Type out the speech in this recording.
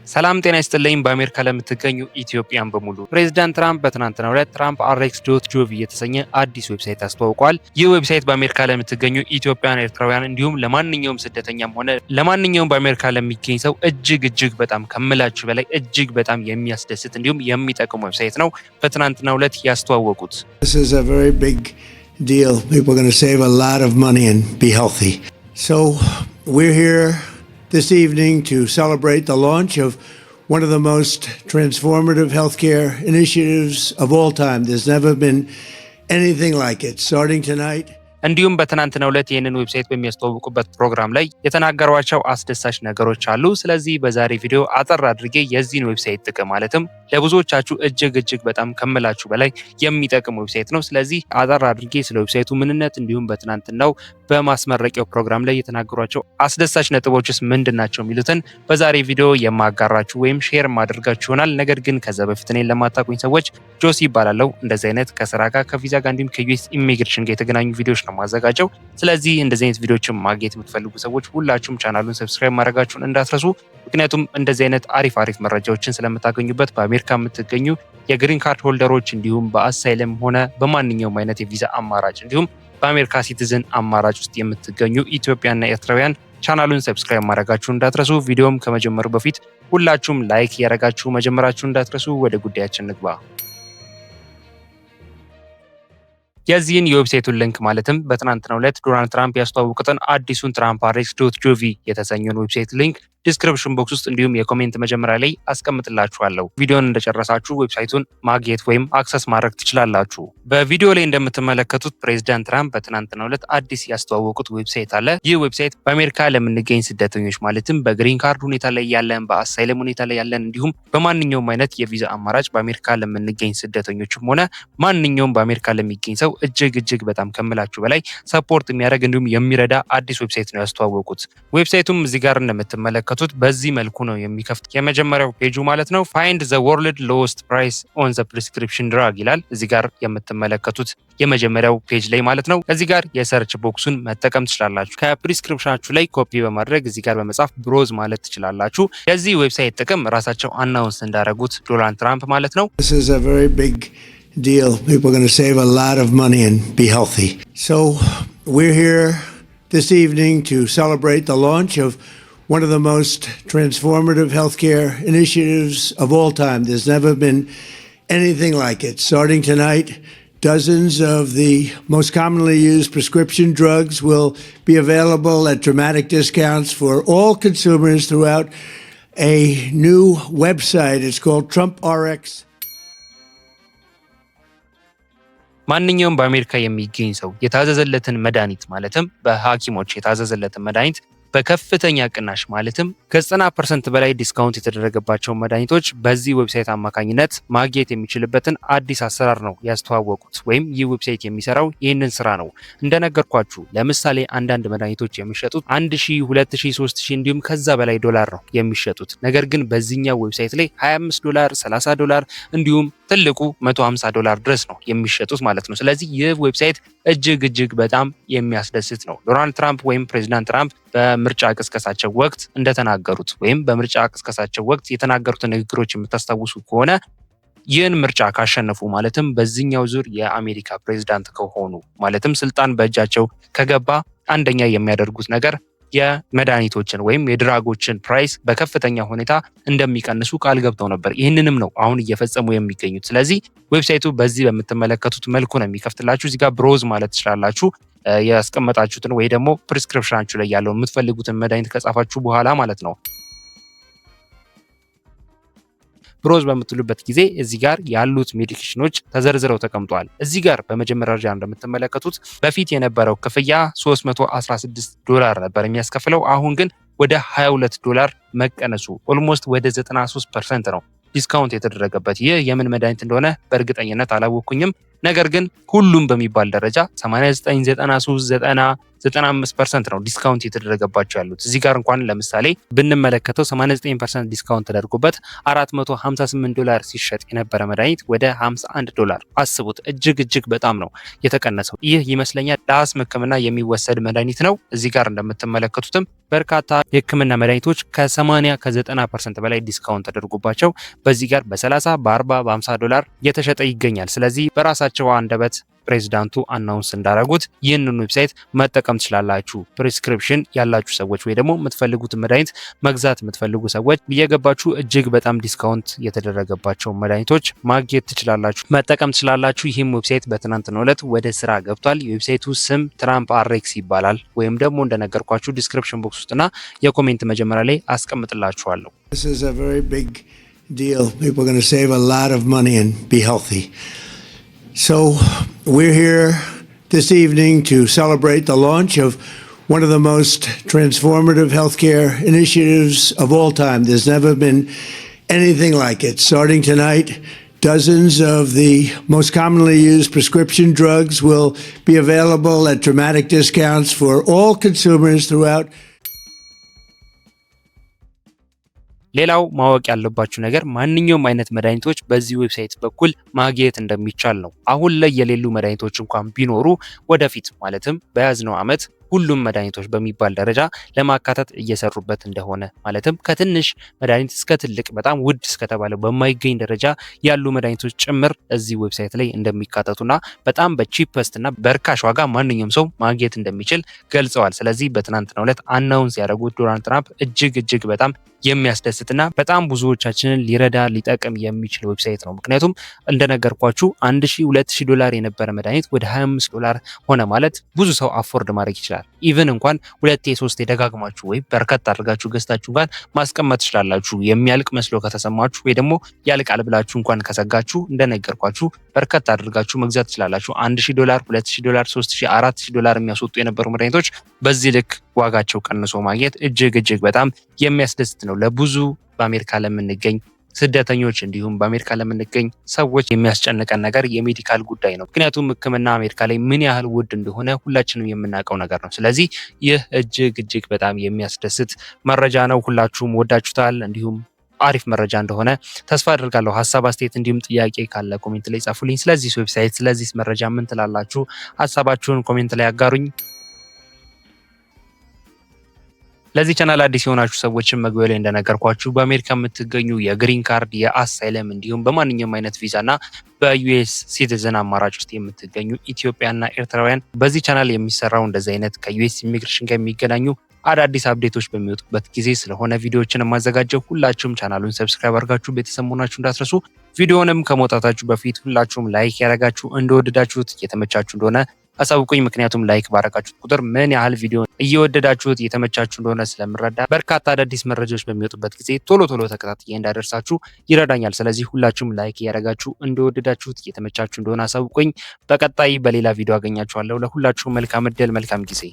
ሰላም ጤና ይስጥልኝ። በአሜሪካ ለምትገኙ ኢትዮጵያን በሙሉ ፕሬዚዳንት ትራምፕ በትናንትናው ዕለት TrumpRx.gov የተሰኘ አዲስ ዌብሳይት አስተዋውቋል። ይህ ዌብሳይት በአሜሪካ ለምትገኙ ኢትዮጵያን፣ ኤርትራውያን እንዲሁም ለማንኛውም ስደተኛም ሆነ ለማንኛውም በአሜሪካ ለሚገኝ ሰው እጅግ በጣም ከምላችሁ በላይ እጅግ በጣም የሚያስደስት እንዲሁም የሚጠቅም ዌብሳይት ነው በትናንትናው ዕለት ያስተዋወቁት። This is a very big deal. People are going to save a lot of money and be healthy. So we're here this evening to celebrate the launch of one of the most transformative healthcare initiatives of all time. There's never been anything like it. Starting tonight. እንዲሁም በትናንትናው ዕለት ይህንን ዌብሳይት በሚያስተዋውቁበት ፕሮግራም ላይ የተናገሯቸው አስደሳች ነገሮች አሉ። ስለዚህ በዛሬ ቪዲዮ አጠር አድርጌ የዚህን ዌብሳይት ጥቅም ማለትም ለብዙዎቻችሁ እጅግ በጣም ከምላችሁ በላይ የሚጠቅም ዌብሳይት ነው። ስለዚህ አጠር አድርጌ ስለ ዌብሳይቱ ምንነት እንዲሁም በትናንትናው በማስመረቂያው ፕሮግራም ላይ የተናገሯቸው አስደሳች ነጥቦችስ ምንድናቸው የሚሉትን በዛሬ ቪዲዮ የማጋራችሁ ወይም ሼር ማድረጋችሁ ይሆናል። ነገር ግን ከዛ በፊት እኔን ለማታውቁኝ ሰዎች ጆሲ ይባላል። እንደዚህ አይነት ከስራ ጋር ከቪዛ ጋር እንዲሁም ከዩኤስ ኢሚግሬሽን ጋር የተገናኙ ቪዲዮዎች ነው ማዘጋጀው። ስለዚህ እንደዚህ አይነት ቪዲዮዎችን ማግኘት የምትፈልጉ ሰዎች ሁላችሁም ቻናሉን ሰብስክራይብ ማድረጋችሁን እንዳትረሱ። ምክንያቱም እንደዚህ አይነት አሪፍ መረጃዎችን ስለምታገኙበት በአሜሪካ የምትገኙ የግሪን ካርድ ሆልደሮች እንዲሁም በአሳይለም ሆነ በማንኛውም አይነት የቪዛ አማራጭ እንዲሁም በአሜሪካ ሲቲዝን አማራጭ ውስጥ የምትገኙ ኢትዮጵያና ኤርትራውያን ቻናሉን ሰብስክራይብ ማድረጋችሁን እንዳትረሱ። ቪዲዮም ከመጀመሩ በፊት ሁላችሁም ላይክ ያደረጋችሁ መጀመራችሁን እንዳትረሱ። ወደ ጉዳያችን ንግባ። የዚህን የዌብሳይቱን ሊንክ ማለትም በትናንትናው ዕለት ዶናልድ ትራምፕ ያስተዋወቁትን አዲሱን TrumpRx.gov የተሰኘውን ዌብሳይት ሊንክ ዲስክሪፕሽን ቦክስ ውስጥ እንዲሁም የኮሜንት መጀመሪያ ላይ አስቀምጥላችኋለሁ። ቪዲዮን እንደጨረሳችሁ ዌብሳይቱን ማግኘት ወይም አክሰስ ማድረግ ትችላላችሁ። በቪዲዮ ላይ እንደምትመለከቱት ፕሬዚዳንት ትራምፕ በትናንትናው ዕለት አዲስ ያስተዋወቁት ዌብሳይት አለ። ይህ ዌብሳይት በአሜሪካ ለምንገኝ ስደተኞች ማለትም በግሪን ካርድ ሁኔታ ላይ ያለን፣ በአሳይለም ሁኔታ ላይ ያለን እንዲሁም በማንኛውም አይነት የቪዛ አማራጭ በአሜሪካ ለምንገኝ ስደተኞችም ሆነ ማንኛውም በአሜሪካ ለሚገኝ ሰው እጅግ በጣም ከምላችሁ በላይ ሰፖርት የሚያደርግ እንዲሁም የሚረዳ አዲስ ዌብሳይት ነው ያስተዋወቁት። ዌብሳይቱም እዚህ ጋር እንደምትመለከቱት በዚህ መልኩ ነው የሚከፍት። የመጀመሪያው ፔጁ ማለት ነው ፋይንድ ዘ ወርልድ ሎወስት ፕራይስ ኦን ዘ ፕሪስክሪፕሽን ድራግ ይላል። እዚህ ጋር የምትመለከቱት የመጀመሪያው ፔጅ ላይ ማለት ነው። እዚህ ጋር የሰርች ቦክሱን መጠቀም ትችላላችሁ። ከፕሪስክሪፕሽናችሁ ላይ ኮፒ በማድረግ እዚህ ጋር በመጻፍ ብሮዝ ማለት ትችላላችሁ። የዚህ ዌብሳይት ጥቅም ራሳቸው አናውንስ እንዳደረጉት ዶናልድ ትራምፕ ማለት ነው This is a very big deal. People are going to save a lot of money and be healthy. So we're here this evening to celebrate the launch of one of the most transformative healthcare initiatives of all time. There's never been anything like it. Starting tonight, dozens of the most commonly used prescription drugs will be available at dramatic discounts for all consumers throughout a new website. It's called TrumpRx. ማንኛውም በአሜሪካ የሚገኝ ሰው የታዘዘለትን መድኃኒት ማለትም በሐኪሞች የታዘዘለትን መድኃኒት በከፍተኛ ቅናሽ ማለትም ከ90% በላይ ዲስካውንት የተደረገባቸው መድኃኒቶች በዚህ ዌብሳይት አማካኝነት ማግኘት የሚችልበትን አዲስ አሰራር ነው ያስተዋወቁት። ወይም ይህ ዌብሳይት የሚሰራው ይህንን ስራ ነው። እንደነገርኳችሁ ለምሳሌ አንዳንድ መድኃኒቶች የሚሸጡት 1000፣ 2000፣ 3000 እንዲሁም ከዛ በላይ ዶላር ነው የሚሸጡት። ነገር ግን በዚህኛው ዌብሳይት ላይ $25፣ $30 እንዲሁም ትልቁ $150 ድረስ ነው የሚሸጡት ማለት ነው። ስለዚህ ይህ ዌብሳይት እጅግ በጣም የሚያስደስት ነው። ዶናልድ ትራምፕ ወይም ፕሬዚዳንት ትራምፕ በምርጫ ቅስቀሳቸው ወቅት እንደተናገሩት ወይም በምርጫ ቅስቀሳቸው ወቅት የተናገሩት ንግግሮች የምታስታውሱ ከሆነ ይህን ምርጫ ካሸነፉ ማለትም በዚህኛው ዙር የአሜሪካ ፕሬዚዳንት ከሆኑ ማለትም ስልጣን በእጃቸው ከገባ አንደኛ የሚያደርጉት ነገር የመድኃኒቶችን ወይም የድራጎችን ፕራይስ በከፍተኛ ሁኔታ እንደሚቀንሱ ቃል ገብተው ነበር። ይህንንም ነው አሁን እየፈጸሙ የሚገኙት። ስለዚህ ዌብሳይቱ በዚህ በምትመለከቱት መልኩ ነው የሚከፍትላችሁ። እዚህ ጋር ብሮዝ ማለት ትችላላችሁ ያስቀመጣችሁትን ወይ ደግሞ ፕሪስክሪፕሽናችሁ ላይ ያለው የምትፈልጉትን መድኃኒት ከጻፋችሁ በኋላ ማለት ነው። ብሮዝ በምትሉበት ጊዜ እዚህ ጋር ያሉት ሜዲኬሽኖች ተዘርዝረው ተቀምጠዋል። እዚህ ጋር በመጀመሪያ ደረጃ እንደምትመለከቱት በፊት የነበረው ክፍያ $316 ነበር የሚያስከፍለው። አሁን ግን ወደ $22 መቀነሱ ኦልሞስት ወደ 93% ነው ዲስካውንት የተደረገበት። ይህ የምን መድኃኒት እንደሆነ በእርግጠኝነት አላወቅኩኝም። ነገር ግን ሁሉም በሚባል ደረጃ 89፣ 93፣ 90 95% ነው ዲስካውንት የተደረገባቸው ያሉት። እዚህ ጋር እንኳን ለምሳሌ ብንመለከተው 89% ዲስካውንት ተደርጎበት $458 ሲሸጥ የነበረ መድኃኒት ወደ $51 አስቡት። እጅግ በጣም ነው የተቀነሰው። ይህ ይመስለኛል ለአስም ሕክምና የሚወሰድ መድኃኒት ነው። እዚህ ጋር እንደምትመለከቱትም በርካታ የሕክምና መድኃኒቶች ከ80 ከ90% በላይ ዲስካውንት ተደርጎባቸው በዚህ ጋር በ30 በ40 በ50 $ እየተሸጠ ይገኛል። ስለዚህ በራሳቸው አንደበት ፕሬዚዳንቱ አናውንስ እንዳደረጉት ይህንን ዌብሳይት መጠቀም ትችላላችሁ። ፕሪስክሪፕሽን ያላችሁ ሰዎች ወይ ደግሞ የምትፈልጉት መድኃኒት መግዛት የምትፈልጉ ሰዎች እየገባችሁ እጅግ በጣም ዲስካውንት የተደረገባቸው መድኃኒቶች ማግኘት ትችላላችሁ፣ መጠቀም ትችላላችሁ። ይህም ዌብሳይት በትናንትናው ዕለት ወደ ስራ ገብቷል። የዌብሳይቱ ስም ትራምፕ አርኤክስ ይባላል። ወይም ደግሞ እንደነገርኳችሁ ዲስክሪፕሽን ቦክስ ውስጥና የኮሜንት መጀመሪያ ላይ አስቀምጥላችኋለሁ። This is a very big deal. People are going to save a lot of money and be healthy. So we're here this evening to celebrate the launch of one of the most transformative healthcare initiatives of all time. There's never been anything like it. Starting tonight, dozens of the most commonly used prescription drugs will be available at dramatic discounts for all consumers throughout. ሌላው ማወቅ ያለባችሁ ነገር ማንኛውም አይነት መድኃኒቶች በዚህ ዌብሳይት በኩል ማግኘት እንደሚቻል ነው። አሁን ላይ የሌሉ መድኃኒቶች እንኳን ቢኖሩ ወደፊት ማለትም በያዝነው ዓመት ሁሉም መድኃኒቶች በሚባል ደረጃ ለማካተት እየሰሩበት እንደሆነ ማለትም ከትንሽ መድኃኒት እስከ ትልቅ በጣም ውድ እስከተባለው በማይገኝ ደረጃ ያሉ መድኃኒቶች ጭምር እዚህ ዌብሳይት ላይ እንደሚካተቱና በጣም በቺፐስት እና በርካሽ ዋጋ ማንኛውም ሰው ማግኘት እንደሚችል ገልጸዋል። ስለዚህ በትናንትናው ዕለት አናውንስ ያደረጉት ዶናልድ ትራምፕ እጅግ በጣም የሚያስደስትና በጣም ብዙዎቻችንን ሊረዳ ሊጠቅም የሚችል ዌብሳይት ነው። ምክንያቱም እንደነገርኳችሁ $1000-2000 የነበረ መድኃኒት ወደ $25 ሆነ ማለት ብዙ ሰው አፎርድ ማድረግ ይችላል። ኢቭን እንኳን 2-3 ደጋግማችሁ ወይ በርከት አድርጋችሁ ገዝታችሁ እንኳን ማስቀመጥ ትችላላችሁ። የሚያልቅ መስሎ ከተሰማችሁ ወይ ደግሞ ያልቃል ብላችሁ እንኳን ከሰጋችሁ እንደነገርኳችሁ በርከት አድርጋችሁ መግዛት ትችላላችሁ። $1000፣ $2000፣ $3000፣ $4000 የሚያስወጡ የነበሩ መድኃኒቶች በዚህ ልክ ዋጋቸው ቀንሶ ማግኘት እጅግ በጣም የሚያስደስት ነው። ለብዙ በአሜሪካ ለምንገኝ ስደተኞች እንዲሁም በአሜሪካ ለምንገኝ ሰዎች የሚያስጨንቀን ነገር የሜዲካል ጉዳይ ነው። ምክንያቱም ሕክምና አሜሪካ ላይ ምን ያህል ውድ እንደሆነ ሁላችንም የምናውቀው ነገር ነው። ስለዚህ ይህ እጅግ በጣም የሚያስደስት መረጃ ነው። ሁላችሁም ወዳችሁታል። እንዲሁም አሪፍ መረጃ እንደሆነ ተስፋ አድርጋለሁ። ሀሳብ አስተያየት፣ እንዲሁም ጥያቄ ካለ ኮሜንት ላይ ጻፉልኝ። ስለዚህ ዌብሳይት ስለዚህ መረጃ ምን ትላላችሁ? ሀሳባችሁን ኮሜንት ላይ አጋሩኝ። ለዚህ ቻናል አዲስ የሆናችሁ ሰዎችን መግቢያ ላይ እንደነገርኳችሁ በአሜሪካ የምትገኙ የግሪን ካርድ፣ የአሳይለም እንዲሁም በማንኛውም አይነት ቪዛና በዩኤስ ሲቲዝን አማራጭ ውስጥ የምትገኙ ኢትዮጵያና ኤርትራውያን በዚህ ቻናል የሚሰራው እንደዚህ አይነት ከዩኤስ ኢሚግሬሽን ጋር የሚገናኙ አዳዲስ አፕዴቶች በሚወጡበት ጊዜ ስለሆነ ቪዲዮዎችን የማዘጋጀው ሁላችሁም ቻናሉን ሰብስክራይብ አድርጋችሁ ቤተሰብ መሆናችሁ እንዳትረሱ። ቪዲዮንም ከመውጣታችሁ በፊት ሁላችሁም ላይክ ያደረጋችሁ እንደወደዳችሁት እየተመቻችሁ እንደሆነ አሳውቁኝ። ምክንያቱም ላይክ ባረጋችሁት ቁጥር ምን ያህል ቪዲዮ እየወደዳችሁት እየተመቻችሁ እንደሆነ ስለምረዳ በርካታ አዳዲስ መረጃዎች በሚወጡበት ጊዜ ቶሎ ተከታትዬ እንዳደርሳችሁ ይረዳኛል። ስለዚህ ሁላችሁም ላይክ ያደረጋችሁ እንደወደዳችሁት እየተመቻችሁ እንደሆነ አሳውቁኝ። በቀጣይ በሌላ ቪዲዮ አገኛችኋለሁ። ለሁላችሁም መልካም እድል፣ መልካም ጊዜ።